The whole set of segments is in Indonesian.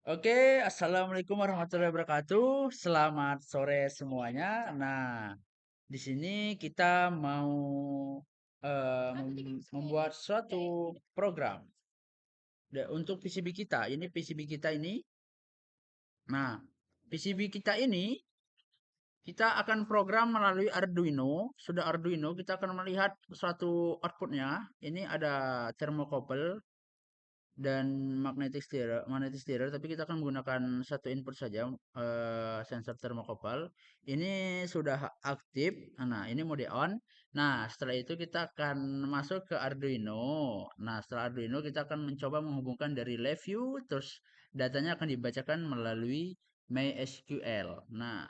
Oke, assalamualaikum warahmatullahi wabarakatuh. Selamat sore semuanya. Nah, di sini kita mau membuat suatu program untuk PCB kita. Ini PCB kita ini. Nah, PCB kita ini kita akan program melalui Arduino. Sudah Arduino, kita akan melihat suatu outputnya. Ini ada thermocouple dan magnetic stirrer, tapi kita akan menggunakan satu input saja, sensor termokopal. Ini sudah aktif. Nah, ini mode on. Nah, setelah itu kita akan masuk ke Arduino. Nah, setelah Arduino kita akan mencoba menghubungkan dari LabVIEW, terus datanya akan dibacakan melalui MySQL. Nah,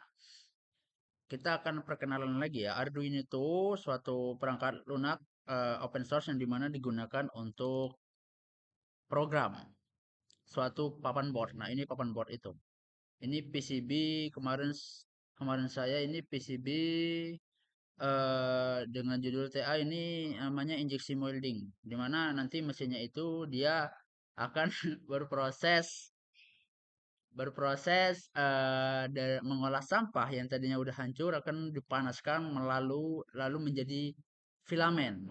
kita akan perkenalan lagi ya. Arduino itu suatu perangkat lunak open source yang dimana digunakan untuk program suatu papan board. Nah, ini papan board itu. Ini PCB kemarin kemarin saya ini PCB dengan judul TA ini namanya injeksi molding, di mana nanti mesinnya itu dia akan berproses berproses mengolah sampah yang tadinya udah hancur akan dipanaskan lalu menjadi filamen.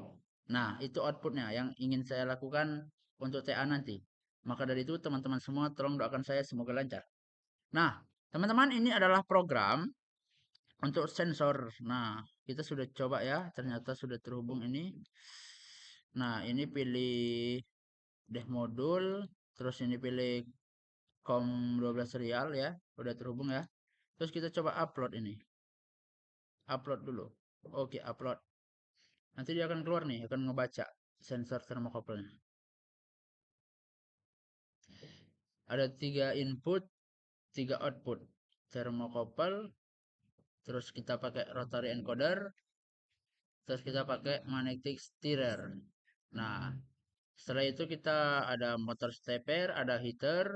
Nah, itu outputnya yang ingin saya lakukan untuk TA nanti. Maka dari itu teman-teman semua tolong doakan saya semoga lancar. Nah, teman-teman ini adalah program untuk sensor. Nah, kita sudah coba ya, ternyata sudah terhubung ini. Nah, ini pilih dev modul, terus ini pilih COM12 serial ya, udah terhubung ya. Terus kita coba upload ini. Upload dulu. Oke, upload. Nanti dia akan keluar nih, akan ngebaca sensor thermocouple-nya. Ada 3 input, 3 output. Thermocouple, terus kita pakai rotary encoder, terus kita pakai magnetic stirrer. Nah, setelah itu kita ada motor stepper, ada heater,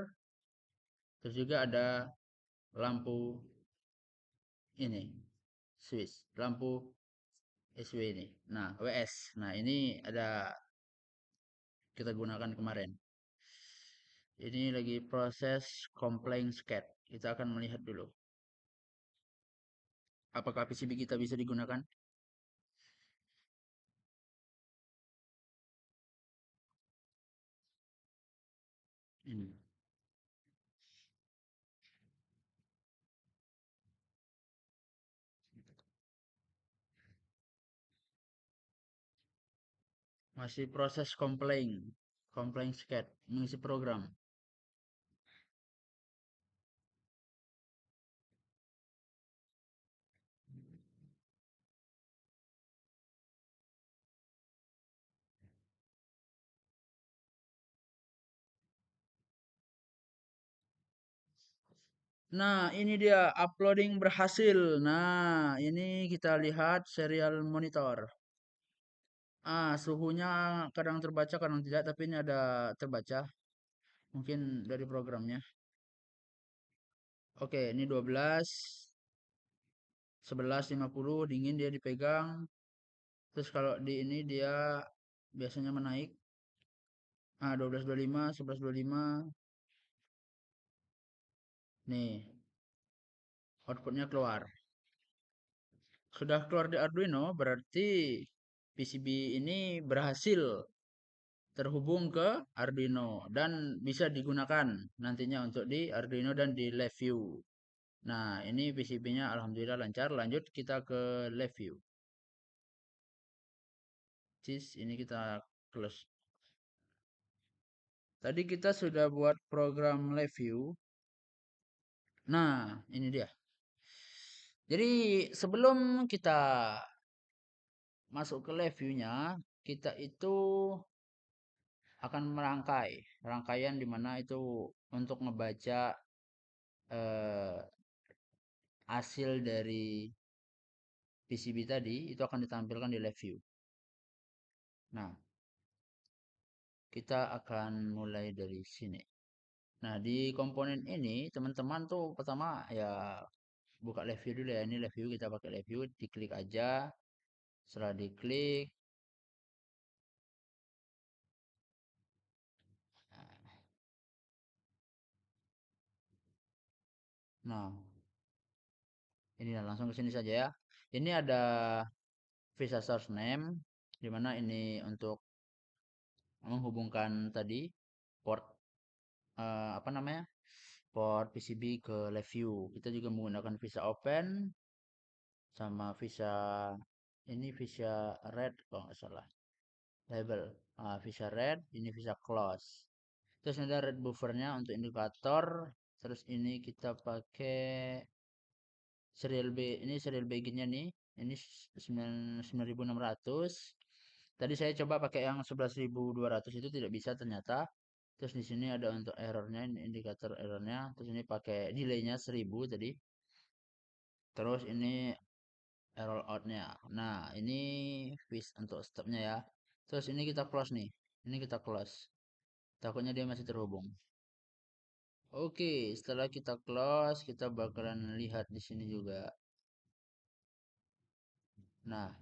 terus juga ada lampu ini, switch, lampu SW ini. Nah, WS. Nah, ini ada kita gunakan kemarin. Ini lagi proses complying scat. Kita akan melihat dulu. Apakah PCB kita bisa digunakan? Ini. Masih proses complying scat, mengisi program. Nah, ini dia uploading berhasil. Nah, ini kita lihat serial monitor. Suhunya kadang terbaca, kadang tidak, tapi ini ada terbaca. Mungkin dari programnya. Oke, ini 12, 11, 50, dingin dia dipegang. Terus kalau di ini dia biasanya menaik. 12, 25, 11, 25. Nih, outputnya keluar. Sudah keluar di Arduino, berarti PCB ini berhasil terhubung ke Arduino dan bisa digunakan nantinya untuk di Arduino dan di LabVIEW. Nah, ini PCB-nya alhamdulillah lancar. Lanjut kita ke LabVIEW. Ini kita close. Tadi kita sudah buat program LabVIEW. Nah, ini dia. Jadi sebelum kita masuk ke LabVIEW-nya, kita itu akan rangkaian di mana itu untuk ngebaca eh, hasil dari PCB tadi itu akan ditampilkan di live view. Nah, kita akan mulai dari sini. Nah, di komponen ini teman-teman tuh pertama ya buka live view dulu ya. Ini live view, kita pakai live view, diklik aja. Setelah diklik, Nah, ini langsung ke sini saja ya. Ini ada visa source name, di mana ini untuk menghubungkan tadi port apa namanya? Port PCB ke live view. Kita juga menggunakan visa open sama visa ini visa red kalau nggak salah. Label. Visa red, ini visa close. Terus ada red buffernya untuk indikator. Terus ini kita pakai serial B, ini serial baginnya nih. Ini 9600. Tadi saya coba pakai yang 11.200 itu tidak bisa ternyata. Terus di sini ada untuk errornya, ini indikator errornya. Terus ini pakai delaynya 1000 tadi. Terus ini error outnya. Nah, ini fish untuk stopnya ya. Terus ini kita close nih. Ini kita close. Takutnya dia masih terhubung. Oke, setelah kita close, kita bakalan lihat di sini juga. Nah,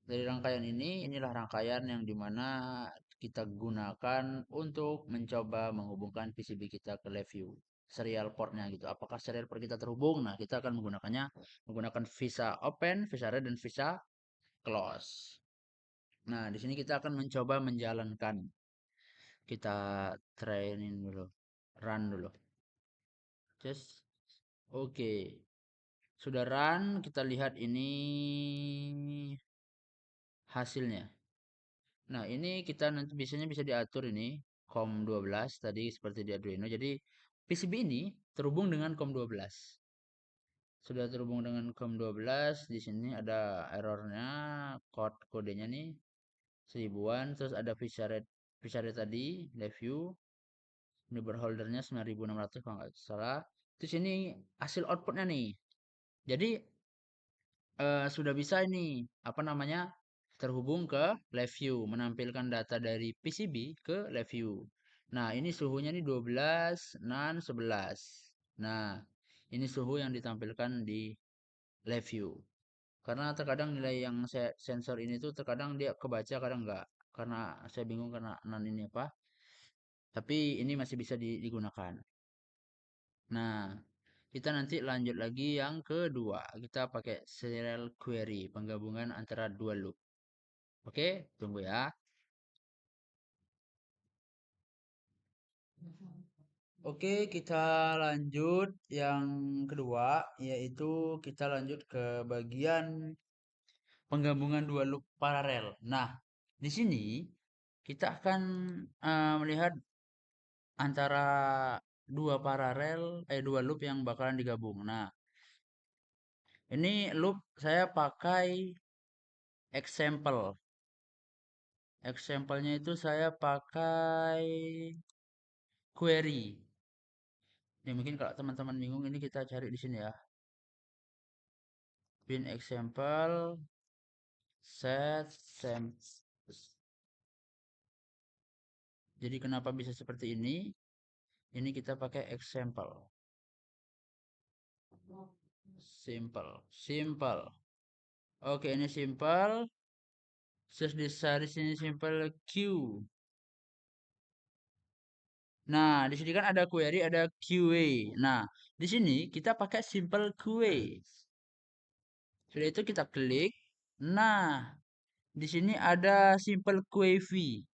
dari rangkaian ini, inilah rangkaian yang dimana kita gunakan untuk mencoba menghubungkan PCB kita ke live view. Serial portnya gitu. Apakah serial port kita terhubung? Nah, kita akan menggunakannya menggunakan visa open, visa red, dan visa close. Nah, di sini kita akan mencoba menjalankan. Kita training dulu. Run dulu. Just oke. Sudah run, kita lihat ini hasilnya. Nah, ini kita nanti biasanya bisa diatur ini COM12 tadi seperti di Arduino. Jadi PCB ini terhubung dengan COM12. Sudah terhubung dengan COM12, di sini ada errornya, kodenya nih 1000-an, terus ada Visare tadi, live view, ini berholdernya 9600 kalau nggak salah. Terus ini hasil outputnya nih. Jadi sudah bisa ini apa namanya terhubung ke live view, menampilkan data dari PCB ke live view. Nah, ini suhunya nih 12, NaN 11. Nah, ini suhu yang ditampilkan di live view. Karena terkadang nilai yang saya sensor ini tuh terkadang dia kebaca, kadang enggak. Karena saya bingung karena NaN ini apa. Tapi ini masih bisa digunakan. Nah, kita nanti lanjut lagi yang kedua. Kita pakai serial query, penggabungan antara dua loop. Oke, tunggu ya. Oke, kita lanjut yang kedua, yaitu kita lanjut ke bagian penggabungan dua loop paralel. Nah, di sini kita akan melihat antara dua loop yang bakalan digabung. Nah, ini loop saya pakai example. Example-nya itu saya pakai query. Ya mungkin kalau teman-teman bingung ini kita cari di sini ya. Pin example set sem. Jadi kenapa bisa seperti ini? Ini kita pakai example. Simple, simple. Oke, ini simple. Terus di sini simple Q. Nah, di sini kan ada query, ada QA. Nah, di sini kita pakai simple QA. Sudah itu kita klik. Nah, di sini ada simple query.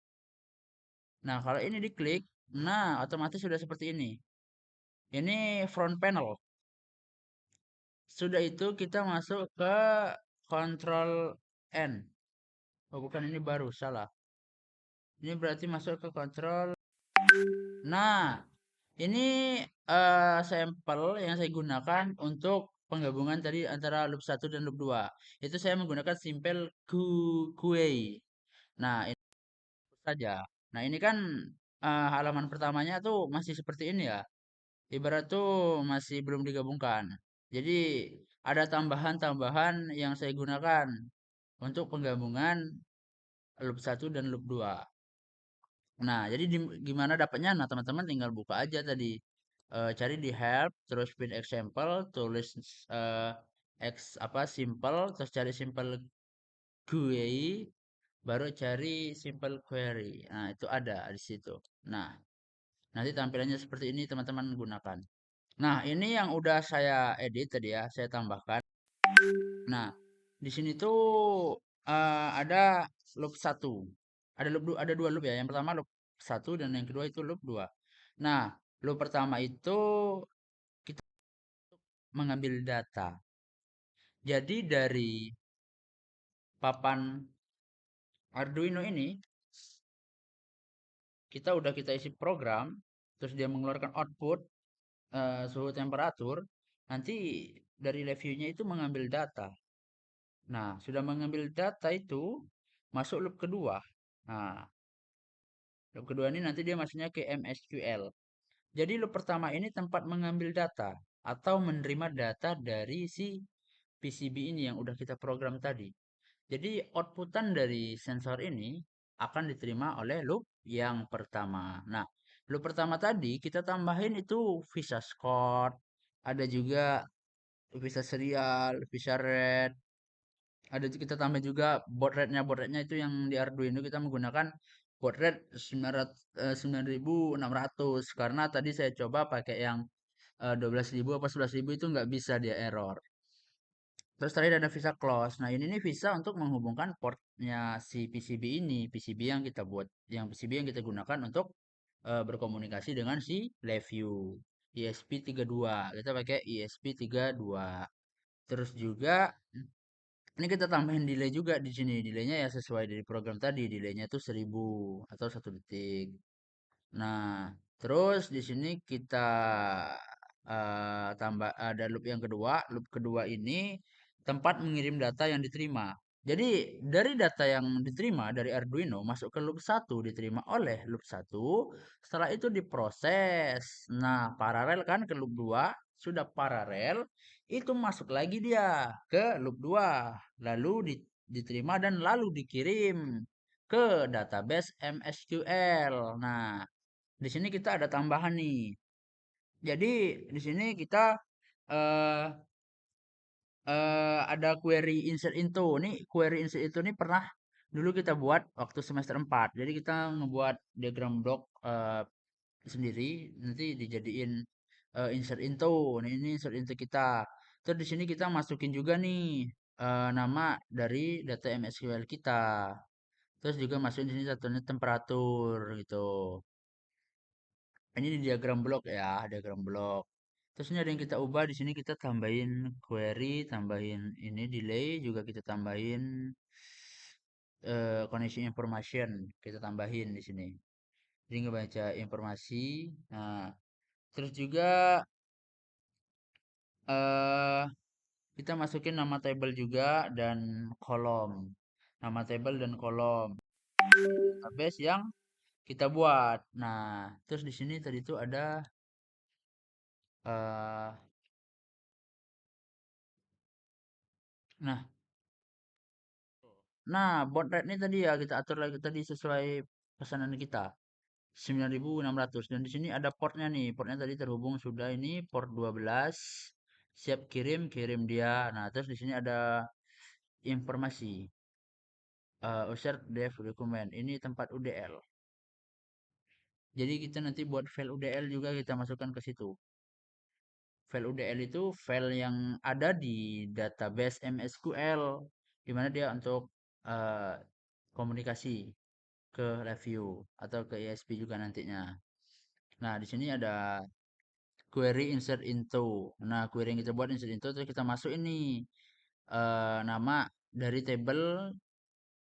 Nah, kalau ini diklik, nah otomatis sudah seperti ini. Ini front panel. Sudah itu kita masuk ke control N. Oh, bukan ini baru, salah. Ini berarti masuk ke control. Nah, ini sampel yang saya gunakan untuk penggabungan tadi antara loop 1 dan loop 2. Itu saya menggunakan simple QA. Nah, ini saja. Nah, ini kan halaman pertamanya tuh masih seperti ini ya. Ibarat tuh masih belum digabungkan. Jadi ada tambahan-tambahan yang saya gunakan untuk penggabungan loop 1 dan loop 2. Nah, jadi gimana dapatnya? Nah, teman-teman tinggal buka aja tadi. Cari di help, terus pin example, tulis eh, x apa simple, terus cari simple GUI, baru cari simple query. Nah, itu ada di situ. Nah, nanti tampilannya seperti ini teman-teman gunakan. Nah, ini yang udah saya edit tadi ya, saya tambahkan. Nah, di sini tuh ada loop satu. Ada dua loop ya. Yang pertama loop satu dan yang kedua itu loop dua. Nah, loop pertama itu kita mengambil data. Jadi dari papan Arduino ini kita isi program, terus dia mengeluarkan output suhu temperatur. Nanti dari reviewnya itu mengambil data. Nah, sudah mengambil data itu masuk loop kedua. Nah, loop kedua ini nanti dia masuknya ke MSQL. Jadi loop pertama ini tempat mengambil data atau menerima data dari si PCB ini yang udah kita program tadi. Jadi outputan dari sensor ini akan diterima oleh loop yang pertama. Nah, loop pertama tadi kita tambahin itu Visa Scott, ada juga Visa Serial, Visa Red, ada kita tambah juga baud rate-nya. Baud rate-nya itu yang di Arduino kita menggunakan baud rate 9600 karena tadi saya coba pakai yang 12.000 apa 11.000 itu nggak bisa dia error. Terus tadi ada Visa Close. Nah, ini nih Visa untuk menghubungkan portnya si PCB ini, PCB yang kita buat, yang PCB yang kita gunakan untuk berkomunikasi dengan si LabVIEW ESP32. Kita pakai ESP32. Terus juga ini kita tambahin delay juga di sini. Delaynya ya sesuai dari program tadi. Delaynya itu 1000 atau 1 detik. Nah, terus di sini kita tambah ada loop yang kedua. Loop kedua ini tempat mengirim data yang diterima. Jadi dari data yang diterima dari Arduino masuk ke loop satu diterima oleh loop satu. Setelah itu diproses. Nah, paralel kan ke loop 2 sudah paralel itu masuk lagi dia ke loop 2 lalu diterima dan lalu dikirim ke database MSQL. Nah, di sini kita ada tambahan nih. Jadi di sini kita eh ada query insert into. Nih query insert into nih pernah dulu kita buat waktu semester 4. Jadi kita ngebuat diagram blok sendiri nanti dijadiin insert into. Nah, ini insert into kita. Terus di sini kita masukin juga nih nama dari data MSQL kita. Terus juga masukin di sini satunya temperatur gitu. Ini di diagram blok ya, diagram blok. Terus ini ada yang kita ubah di sini kita tambahin query, tambahin ini delay juga kita tambahin connection information kita tambahin di sini. Jadi ngebaca informasi. Nah, terus juga eh kita masukin nama table juga dan kolom. Nama table dan kolom database yang kita buat. Nah, terus di sini tadi itu ada eh nah Nah, baud rate ini tadi ya kita atur lagi tadi sesuai pesanan kita. 9600 dan di sini ada portnya nih. Portnya tadi terhubung sudah ini port 12. Siap kirim, kirim dia. Nah, terus di sini ada informasi insert dev document. Ini tempat UDL. Jadi kita nanti buat file UDL juga kita masukkan ke situ. File UDL itu file yang ada di database MSQL di mana dia untuk eh, komunikasi ke review atau ke ESP juga nantinya. Nah, di sini ada query insert into. Nah, query yang kita buat insert into terus kita masuk ini nama dari table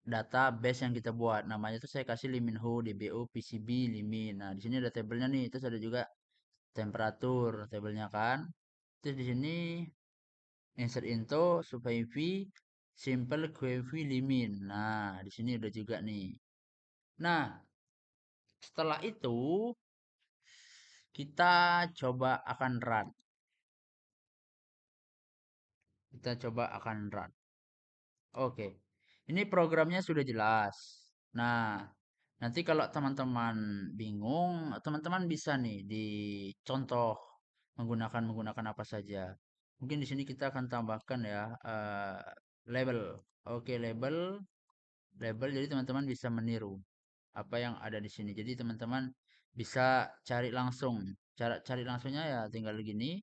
database yang kita buat. Namanya itu saya kasih liminho dbo PCB limin. Nah, di sini ada tabelnya nih. Terus ada juga temperatur tabelnya kan. Terus di sini insert into supaya v simple QV limin. Nah, di sini udah juga nih. Nah, setelah itu kita coba akan run. Kita coba akan run. Oke. Ini programnya sudah jelas. Nah, nanti kalau teman-teman bingung, teman-teman bisa nih dicontoh menggunakan apa saja. Mungkin di sini kita akan tambahkan ya label. Oke, label, label. Jadi teman-teman bisa meniru apa yang ada di sini. Jadi teman-teman bisa cari langsung. Cara cari langsungnya ya tinggal gini,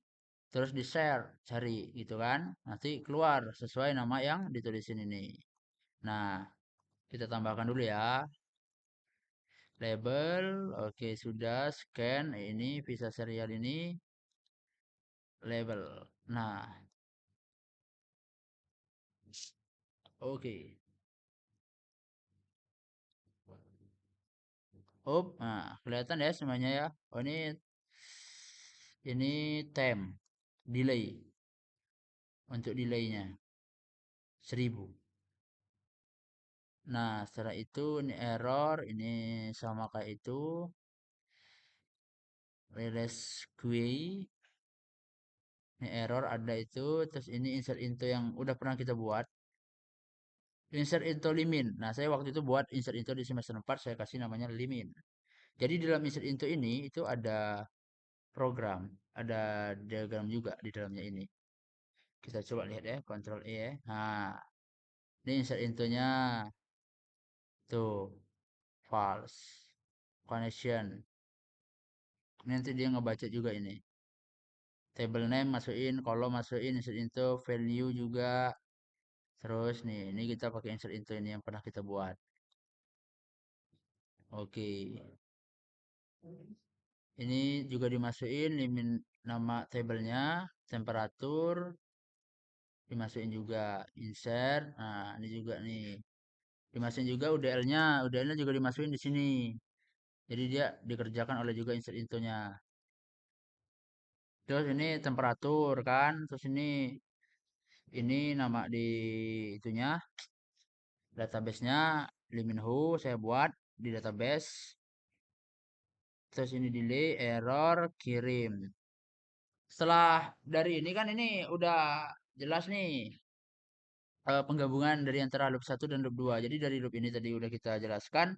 terus di share, cari gitu kan. Nanti keluar sesuai nama yang ditulisin ini. Nah, kita tambahkan dulu ya. Label, oke sudah. Scan, ini visa serial ini. Label. Nah, oke. Oh, nah kelihatan ya semuanya ya. Oh ini time delay untuk delaynya 1000. Nah, setelah itu ini error, ini sama kayak itu. Release query, ini error ada itu, terus ini insert into yang udah pernah kita buat. Insert into limin. Nah, saya waktu itu buat insert into di semester 4, saya kasih namanya limin. Jadi dalam insert into ini itu ada program, ada diagram juga di dalamnya ini. Kita coba lihat ya, Ctrl E ya. Nah, ini insert into-nya tuh false connection. Nanti dia ngebaca juga ini. Table name masukin, column masukin, insert into, value juga. Terus nih, ini kita pakai insert into ini yang pernah kita buat. Oke. Ini juga dimasukin limit nama tabelnya, temperatur, dimasukin juga insert. Nah, ini juga nih. Dimasukin juga UDL-nya, UDL-nya juga dimasukin di sini. Jadi dia dikerjakan oleh juga insert into-nya. Terus ini temperatur kan, terus ini nama di itunya, database-nya liminho saya buat di database. Terus ini delay, error, kirim. Setelah dari ini kan ini udah jelas nih penggabungan dari antara loop 1 dan loop 2. Jadi dari loop ini tadi udah kita jelaskan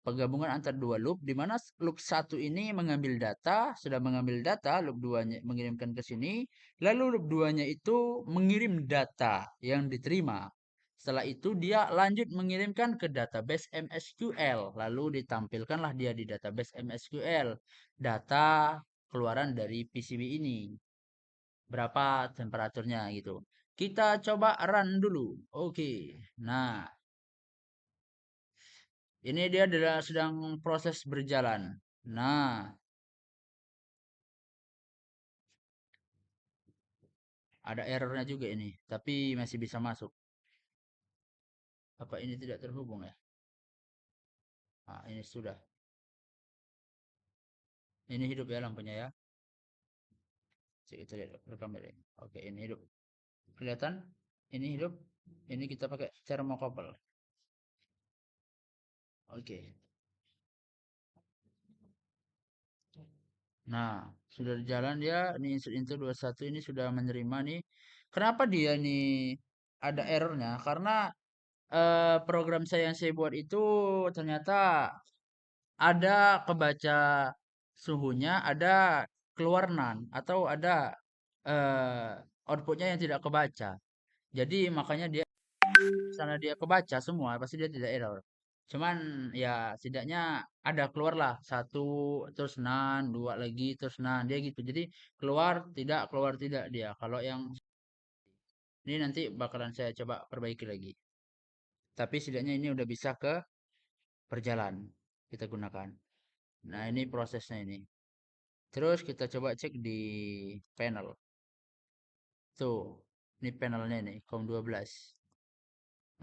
penggabungan antara dua loop di mana loop 1 ini mengambil data, sudah mengambil data, loop 2-nya mengirimkan ke sini, lalu loop 2-nya itu mengirim data yang diterima. Setelah itu dia lanjut mengirimkan ke database MSQL, lalu ditampilkanlah dia di database MSQL data keluaran dari PCB ini. Berapa temperaturnya gitu. Kita coba run dulu. Oke. Nah, ini dia adalah sedang proses berjalan. Nah, ada errornya juga ini, tapi masih bisa masuk. Apa ini tidak terhubung ya? Nah, ini sudah. Ini hidup ya lampunya ya. Cek kita lihat rekam ini. Oke, ini hidup. Kelihatan? Ini hidup. Ini kita pakai thermocouple. Oke. Nah, sudah jalan dia. Ini insert into 21 ini sudah menerima nih. Kenapa dia nih ada errornya? Karena program saya yang saya buat itu ternyata ada kebaca suhunya, ada keluar NaN atau ada eh, outputnya yang tidak kebaca. Jadi makanya dia sana dia kebaca semua pasti dia tidak error. Cuman ya setidaknya ada keluar lah satu terus NaN, dua lagi terus NaN dia gitu. Jadi keluar tidak dia. Kalau yang ini nanti bakalan saya coba perbaiki lagi. Tapi setidaknya ini udah bisa ke berjalan kita gunakan. Nah, ini prosesnya ini. Terus kita coba cek di panel. Tuh, ini panelnya nih, COM12.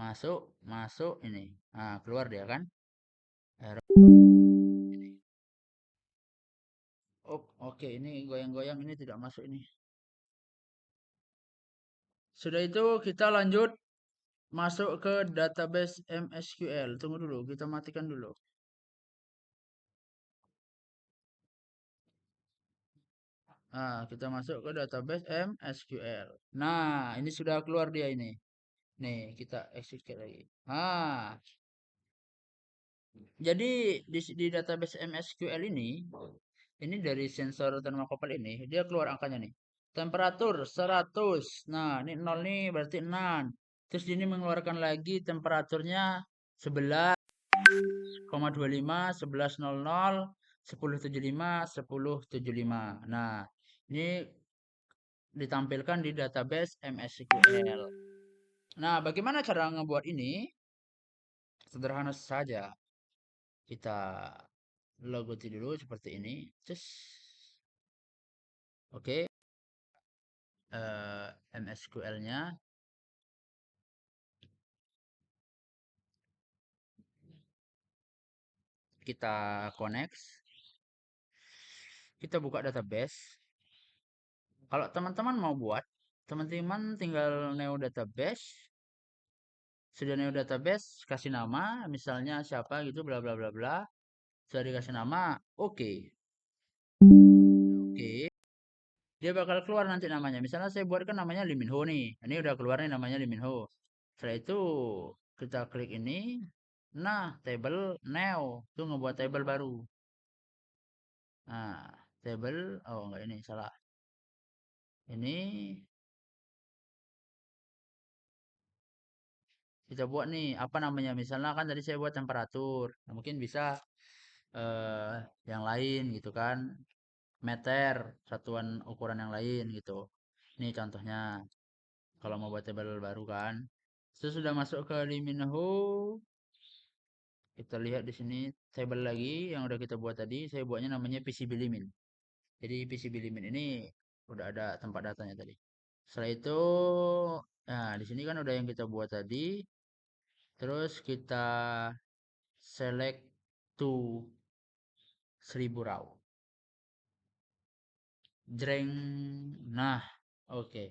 Masuk, masuk ini. Nah, keluar dia kan. Error. Oh, oke, ini goyang-goyang ini tidak masuk ini. Sudah itu kita lanjut masuk ke database MSQL. Tunggu dulu, kita matikan dulu. Nah, kita masuk ke database MSQL. Nah, ini sudah keluar dia ini. Nih, kita execute lagi. Ah, jadi di database MSQL ini dari sensor thermocouple ini, dia keluar angkanya nih. Temperatur 100. Nah, ini 0 nih berarti 6. Terus ini mengeluarkan lagi temperaturnya 11,25, 11.00, 1075. Nah, ini ditampilkan di database MySQL. Nah, bagaimana cara ngebuat ini? Sederhana saja. Kita logoti dulu seperti ini. Cus. Oke, MySQL-nya kita connect. Kita buka database. Kalau teman-teman mau buat, teman-teman tinggal neo database. Sudah neo database, kasih nama, misalnya siapa gitu, bla bla bla bla. Sudah dikasih nama, oke. Oke, dia bakal keluar nanti namanya. Misalnya saya buatkan namanya Liminho nih. Ini udah keluar nih namanya Liminho. Setelah itu kita klik ini. Nah, table new. Itu ngebuat table baru. Nah, table, oh enggak ini salah. Ini kita buat nih, apa namanya? Misalnya kan tadi saya buat temperatur. Nah, mungkin bisa eh yang lain gitu kan. Meter, satuan ukuran yang lain gitu. Ini contohnya kalau mau buat table baru kan. Itu sudah masuk ke Liminho. Kita lihat di sini table lagi yang udah kita buat tadi. Saya buatnya namanya PCB Limin. Jadi PCB Limin ini udah ada tempat datanya tadi. Setelah itu, nah di sini kan udah yang kita buat tadi. Terus kita select to 1000 raw. Jreng. Nah, oke. Okay.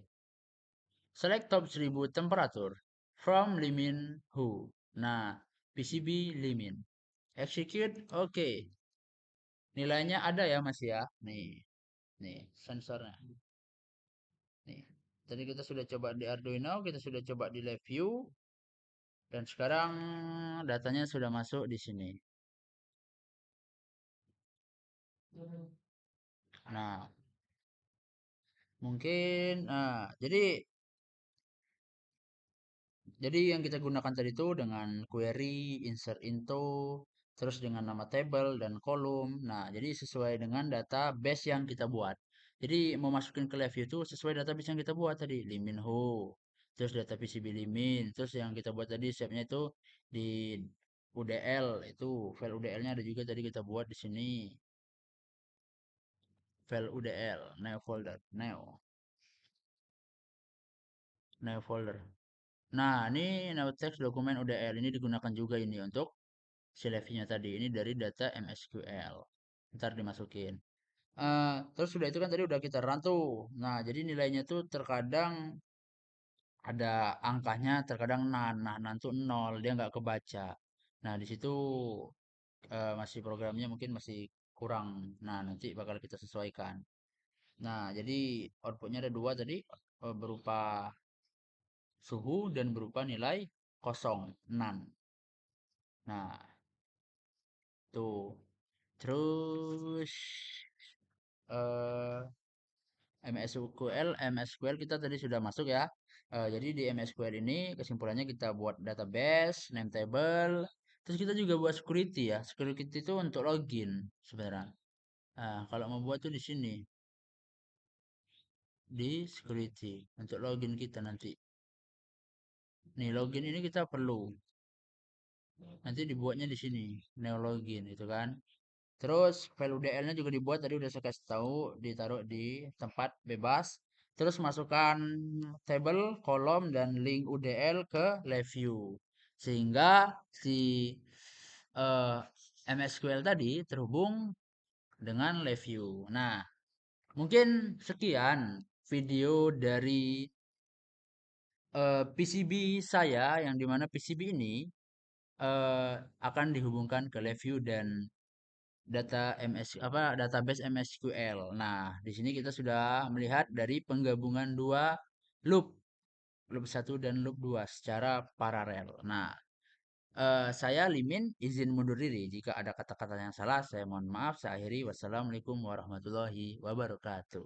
Select top 1000 temperatur from Limin Who. Nah, PCB Limin. Execute, oke. Okay. Nilainya ada ya Mas ya. Nih sensornya. Nih. Tadi kita sudah coba di Arduino, kita sudah coba di live view, dan sekarang datanya sudah masuk di sini. Nah, mungkin, jadi yang kita gunakan tadi itu dengan query, insert into, terus dengan nama table dan kolom. Nah, jadi sesuai dengan database yang kita buat. Jadi mau masukin ke live view itu sesuai database yang kita buat tadi, liminho. Terus data PCB limin, terus yang kita buat tadi shape-nya itu di UDL, itu file UDL-nya ada juga tadi kita buat di sini. File UDL, new folder, new folder. Nah, ini now text dokumen UDL ini digunakan juga ini untuk CLV-nya tadi. Ini dari data MySQL. Ntar dimasukin. Terus sudah itu kan tadi udah kita run tuh. Nah, jadi nilainya tuh terkadang ada angkanya, terkadang nan. Nah, nan tuh 0, dia nggak kebaca. Nah, di situ masih programnya mungkin masih kurang. Nah, nanti bakal kita sesuaikan. Nah, jadi outputnya ada dua tadi, berupa suhu dan berupa nilai kosong, nan. Nah, tuh. Terus eh MySQL kita tadi sudah masuk ya. Jadi di MySQL ini kesimpulannya kita buat database, name table, terus kita juga buat security ya. Security itu untuk login sebenarnya. Nah, kalau mau buat tuh di sini di security untuk login kita nanti. Nih login ini kita perlu. Nanti dibuatnya di sini, neo login itu kan. Terus file UDL-nya juga dibuat tadi udah saya kasih tahu, ditaruh di tempat bebas. Terus masukkan table, kolom, dan link UDL ke live view. Sehingga si eh, MySQL tadi terhubung dengan live view. Nah, mungkin sekian video dari PCB saya yang dimana PCB ini akan dihubungkan ke live view dan database MySQL. Nah, di sini kita sudah melihat dari penggabungan dua loop, loop satu dan loop 2 secara paralel. Nah, saya Limin izin mundur diri. Jika ada kata-kata yang salah, saya mohon maaf. Saya akhiri. Wassalamualaikum warahmatullahi wabarakatuh.